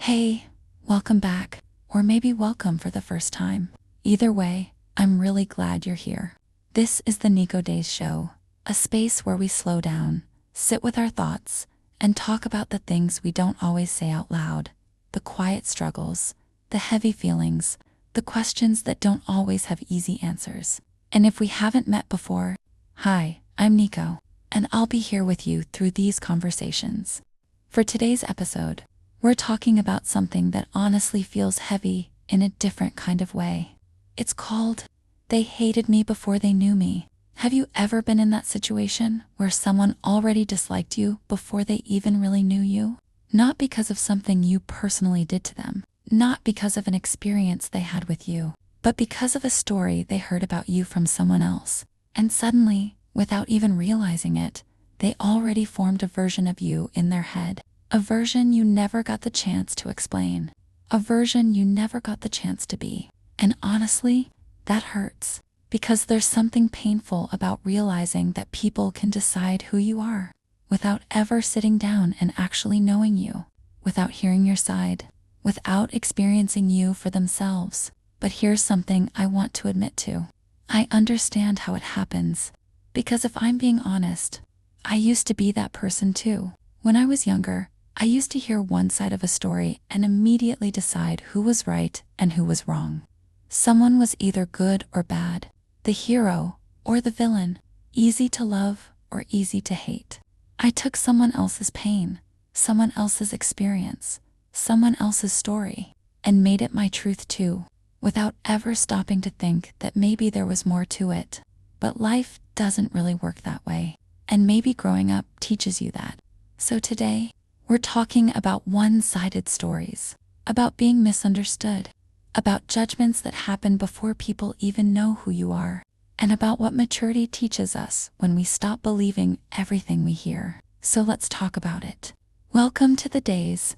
Hey, welcome back, or maybe welcome for the first time. Either way, I'm really glad you're here. This is the Nikko Daze show, a space where we slow down, sit with our thoughts, and talk about the things we don't always say out loud, the quiet struggles, the heavy feelings, the questions that don't always have easy answers. And if we haven't met before, hi, I'm Nikko, and I'll be here with you through these conversations. For today's episode, we're talking about something that honestly feels heavy in a different kind of way. It's called, "They hated me before they knew me." Have you ever been in that situation where someone already disliked you before they even really knew you? Not because of something you personally did to them, not because of an experience they had with you, but because of a story they heard about you from someone else. And suddenly, without even realizing it, they already formed a version of you in their head. A version you never got the chance to explain. A version you never got the chance to be. And honestly, that hurts. Because there's something painful about realizing that people can decide who you are without ever sitting down and actually knowing you, without hearing your side, without experiencing you for themselves. But here's something I want to admit to. I understand how it happens. Because if I'm being honest, I used to be that person too. When I was younger, I used to hear one side of a story and immediately decide who was right and who was wrong. Someone was either good or bad, the hero or the villain, easy to love or easy to hate. I took someone else's pain, someone else's experience, someone else's story, and made it my truth too, without ever stopping to think that maybe there was more to it. But life doesn't really work that way, and maybe growing up teaches you that. So today, we're talking about one-sided stories, about being misunderstood, about judgments that happen before people even know who you are, and about what maturity teaches us when we stop believing everything we hear. So let's talk about it. Welcome to the Daze.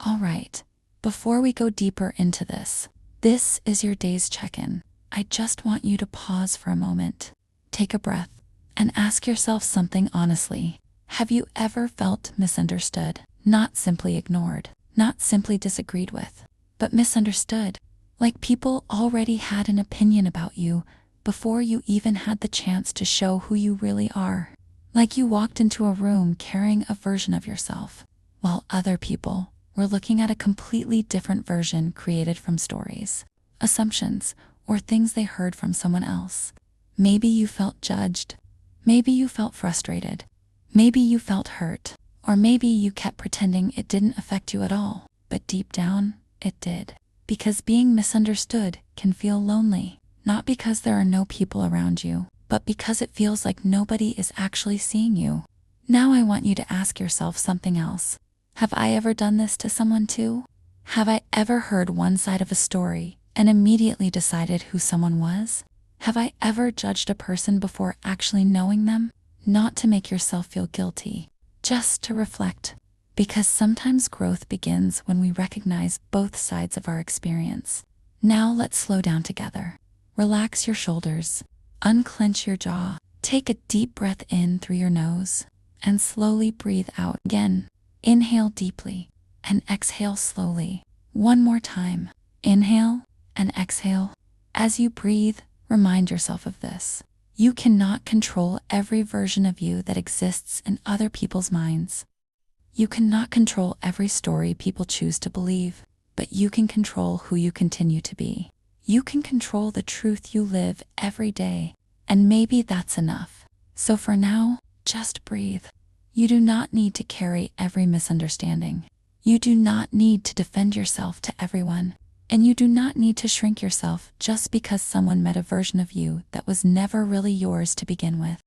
All right, before we go deeper into this is your Daze check-in. I just want you to pause for a moment, take a breath, and ask yourself something honestly. Have you ever felt misunderstood? Not simply ignored, not simply disagreed with, but misunderstood. Like people already had an opinion about you before you even had the chance to show who you really are. Like you walked into a room carrying a version of yourself, while other people were looking at a completely different version created from stories, assumptions, or things they heard from someone else. Maybe you felt judged. Maybe you felt frustrated. Maybe you felt hurt, or maybe you kept pretending it didn't affect you at all, but deep down, it did. Because being misunderstood can feel lonely, not because there are no people around you, but because it feels like nobody is actually seeing you. Now I want you to ask yourself something else. Have I ever done this to someone too? Have I ever heard one side of a story and immediately decided who someone was? Have I ever judged a person before actually knowing them? Not to make yourself feel guilty, just to reflect. Because sometimes growth begins when we recognize both sides of our experience. Now let's slow down together. Relax your shoulders, unclench your jaw, take a deep breath in through your nose, and slowly breathe out again. Inhale deeply and exhale slowly. One more time. Inhale and exhale. As you breathe, remind yourself of this. You cannot control every version of you that exists in other people's minds. You cannot control every story people choose to believe, but you can control who you continue to be. You can control the truth you live every day, and maybe that's enough. So for now, just breathe. You do not need to carry every misunderstanding. You do not need to defend yourself to everyone. And you do not need to shrink yourself just because someone met a version of you that was never really yours to begin with.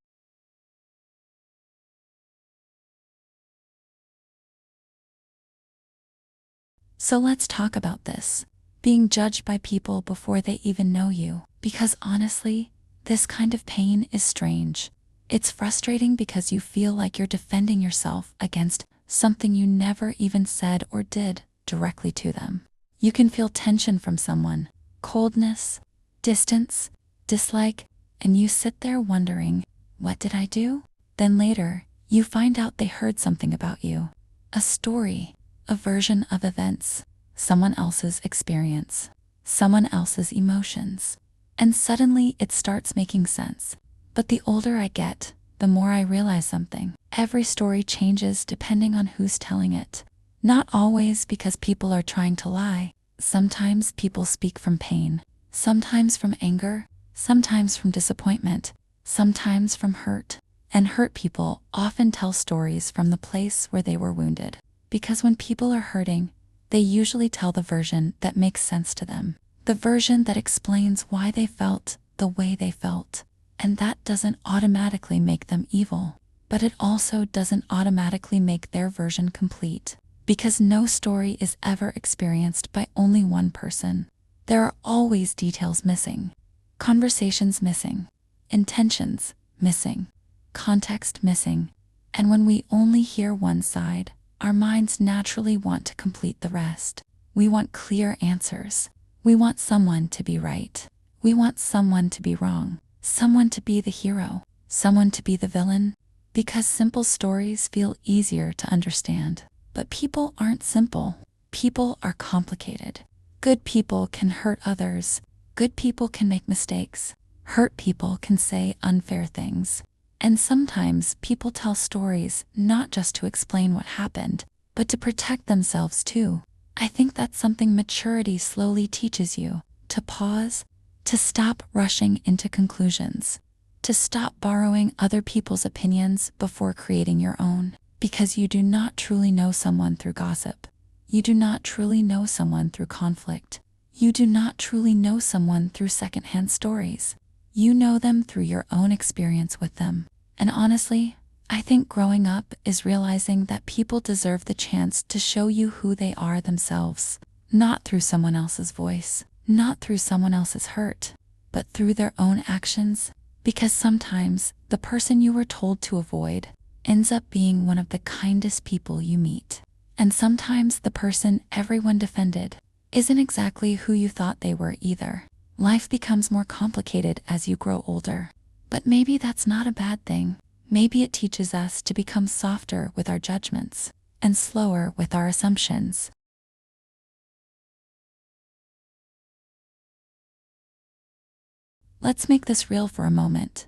So let's talk about this. Being judged by people before they even know you. Because honestly, this kind of pain is strange. It's frustrating because you feel like you're defending yourself against something you never even said or did directly to them. You can feel tension from someone, coldness, distance, dislike, and you sit there wondering, what did I do? Then later, you find out they heard something about you. A story, a version of events, someone else's experience, someone else's emotions. And suddenly it starts making sense. But the older I get, the more I realize something. Every story changes depending on who's telling it. Not always because people are trying to lie. Sometimes people speak from pain, sometimes from anger, sometimes from disappointment, sometimes from hurt. And hurt people often tell stories from the place where they were wounded. Because when people are hurting, they usually tell the version that makes sense to them. The version that explains why they felt the way they felt. And that doesn't automatically make them evil. But it also doesn't automatically make their version complete. Because no story is ever experienced by only one person. There are always details missing, conversations missing, intentions missing, context missing. And when we only hear one side, our minds naturally want to complete the rest. We want clear answers. We want someone to be right. We want someone to be wrong. Someone to be the hero. Someone to be the villain. Because simple stories feel easier to understand. But people aren't simple. People are complicated. Good people can hurt others. Good people can make mistakes. Hurt people can say unfair things. And sometimes people tell stories not just to explain what happened, but to protect themselves too. I think that's something maturity slowly teaches you. To pause, to stop rushing into conclusions, to stop borrowing other people's opinions before creating your own. Because you do not truly know someone through gossip. You do not truly know someone through conflict. You do not truly know someone through secondhand stories. You know them through your own experience with them. And honestly, I think growing up is realizing that people deserve the chance to show you who they are themselves, not through someone else's voice, not through someone else's hurt, but through their own actions. Because sometimes the person you were told to avoid ends up being one of the kindest people you meet. And sometimes the person everyone defended isn't exactly who you thought they were either. Life becomes more complicated as you grow older. But maybe that's not a bad thing. Maybe it teaches us to become softer with our judgments and slower with our assumptions. Let's make this real for a moment.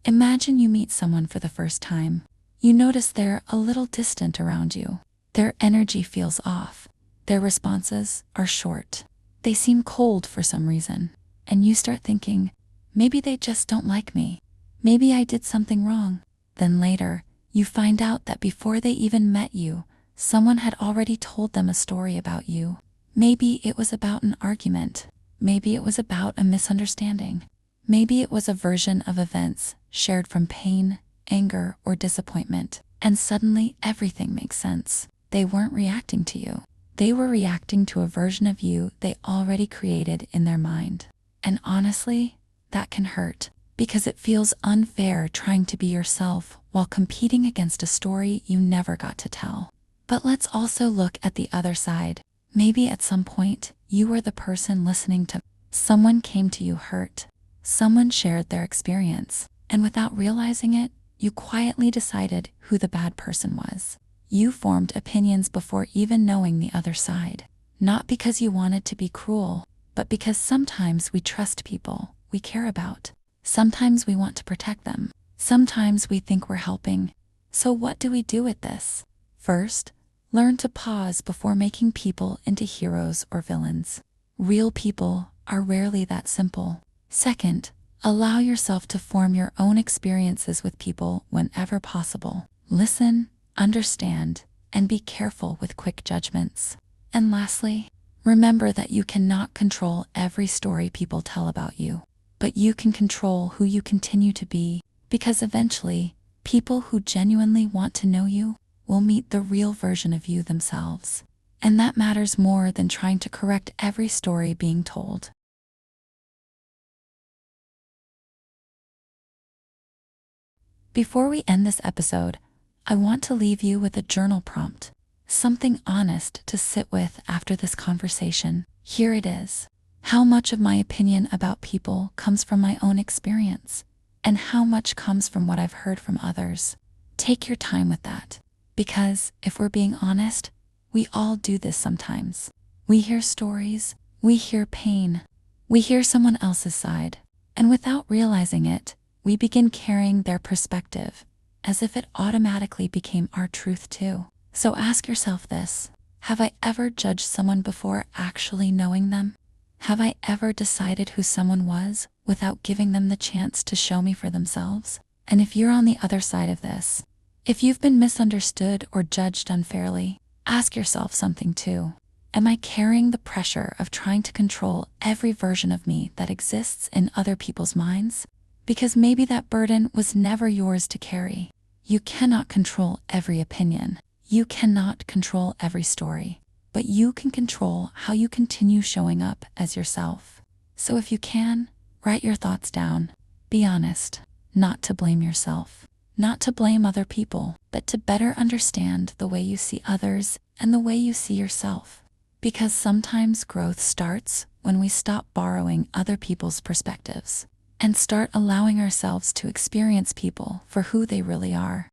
Imagine you meet someone for the first time. You notice they're a little distant around you. Their energy feels off. Their responses are short. They seem cold for some reason. And you start thinking, maybe they just don't like me. Maybe I did something wrong. Then later, you find out that before they even met you, someone had already told them a story about you. Maybe it was about an argument. Maybe it was about a misunderstanding. Maybe it was a version of events shared from pain, anger, or disappointment. And suddenly everything makes sense. They weren't reacting to you. They were reacting to a version of you they already created in their mind. And honestly, that can hurt. Because it feels unfair trying to be yourself while competing against a story you never got to tell. But let's also look at the other side. Maybe at some point, you were the person listening to someone came to you hurt. Someone shared their experience. And without realizing it, you quietly decided who the bad person was. You formed opinions before even knowing the other side. Not because you wanted to be cruel, but because sometimes we trust people we care about. Sometimes we want to protect them. Sometimes we think we're helping. So what do we do with this? First, learn to pause before making people into heroes or villains. Real people are rarely that simple. Second, allow yourself to form your own experiences with people whenever possible. Listen, understand, and be careful with quick judgments. And lastly, remember that you cannot control every story people tell about you. But you can control who you continue to be, because eventually, people who genuinely want to know you will meet the real version of you themselves. And that matters more than trying to correct every story being told. Before we end this episode, I want to leave you with a journal prompt, something honest to sit with after this conversation. Here it is. How much of my opinion about people comes from my own experience, and how much comes from what I've heard from others? Take your time with that, because if we're being honest, We all do this sometimes. We hear stories, we hear pain, we hear someone else's side, and without realizing it, we begin carrying their perspective, as if it automatically became our truth too. So ask yourself this: have I ever judged someone before actually knowing them? Have I ever decided who someone was without giving them the chance to show me for themselves? And if you're on the other side of this, if you've been misunderstood or judged unfairly, ask yourself something too. Am I carrying the pressure of trying to control every version of me that exists in other people's minds? Because maybe that burden was never yours to carry. You cannot control every opinion. You cannot control every story. But you can control how you continue showing up as yourself. So if you can, write your thoughts down. Be honest, not to blame yourself, not to blame other people, but to better understand the way you see others and the way you see yourself. Because sometimes growth starts when we stop borrowing other people's perspectives and start allowing ourselves to experience people for who they really are.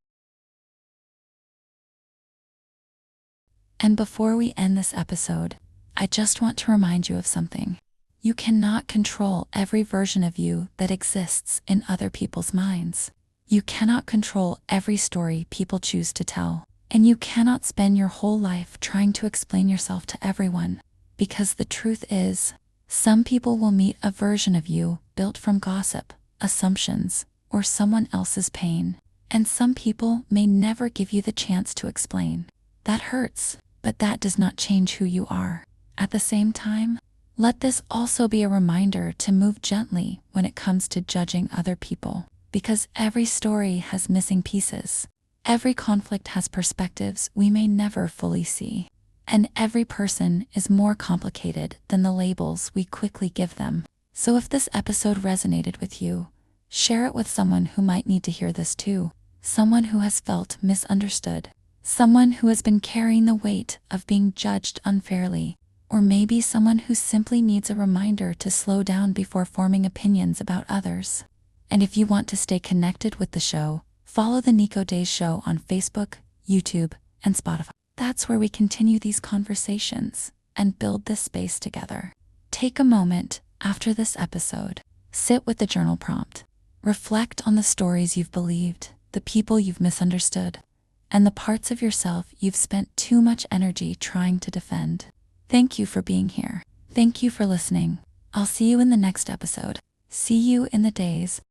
And before we end this episode, I just want to remind you of something. You cannot control every version of you that exists in other people's minds. You cannot control every story people choose to tell. And you cannot spend your whole life trying to explain yourself to everyone. Because the truth is, some people will meet a version of you built from gossip, assumptions, or someone else's pain. And some people may never give you the chance to explain. That hurts, but that does not change who you are. At the same time, let this also be a reminder to move gently when it comes to judging other people. Because every story has missing pieces. Every conflict has perspectives we may never fully see. And every person is more complicated than the labels we quickly give them. So if this episode resonated with you, share it with someone who might need to hear this too. Someone who has felt misunderstood. Someone who has been carrying the weight of being judged unfairly. Or maybe someone who simply needs a reminder to slow down before forming opinions about others. And if you want to stay connected with the show, follow the Nikko Daze Show on Facebook, YouTube, and Spotify. That's where we continue these conversations and build this space together. Take a moment after this episode. Sit with the journal prompt. Reflect on the stories you've believed, the people you've misunderstood, and the parts of yourself you've spent too much energy trying to defend. Thank you for being here. Thank you for listening. I'll see you in the next episode. See you in the days.